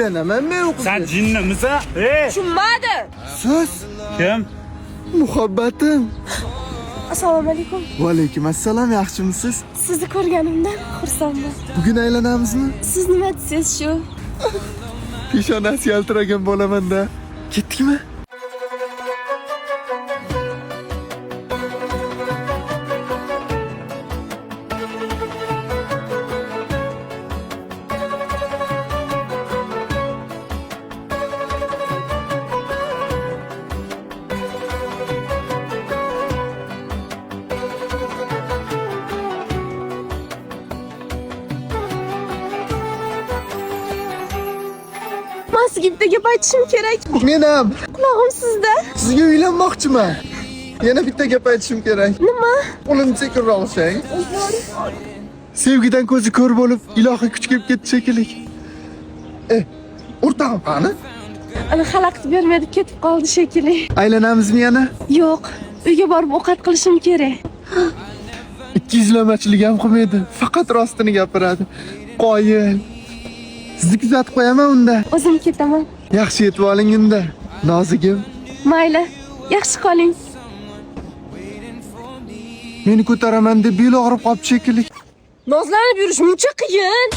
Uylanaman-men o'qib. Sen jinnimisan? Tushunmadim. Siz Kim? muhabbatim. Assalomu alaykum. Va alaykum assalom, yaxshimisiz? Sizni ko'rganimdan xursandman. Bugun aylanamizmi? Siz nima desiz shu? Peshonasi yaltiragan bo'laman-da. Ketdikmi? Men sizga bitta gap aytishim kerak. Men ham Quloqim sizda. sizga uylanmoqchiman. Yana bitta gap aytishim kerak. Nima? Qo'limni sekinroq olsang. Sevgidan ko'zi ko'r bo'lib, ilohiy kuch kelib ketdi shekilli. O'rtog'im qani? Ana xalaqit bermadi, ketib qoldi shekilli. Aylanamizmi yana? Yo'q, uyga borib ovqat qilishim kerak. 200lamachilik ham qilmaydi. Faqat rostini gapiradi. Qoyil. Sizni kuzatib qo'yaman unda. O'zim ketaman. Yaxshi yetib oling unda. Nozigim. Mayli, yaxshi qoling. Meni ko'taraman deb bel og'rib qolibdi shekilli. Nozlanib yurish muncha qiyin.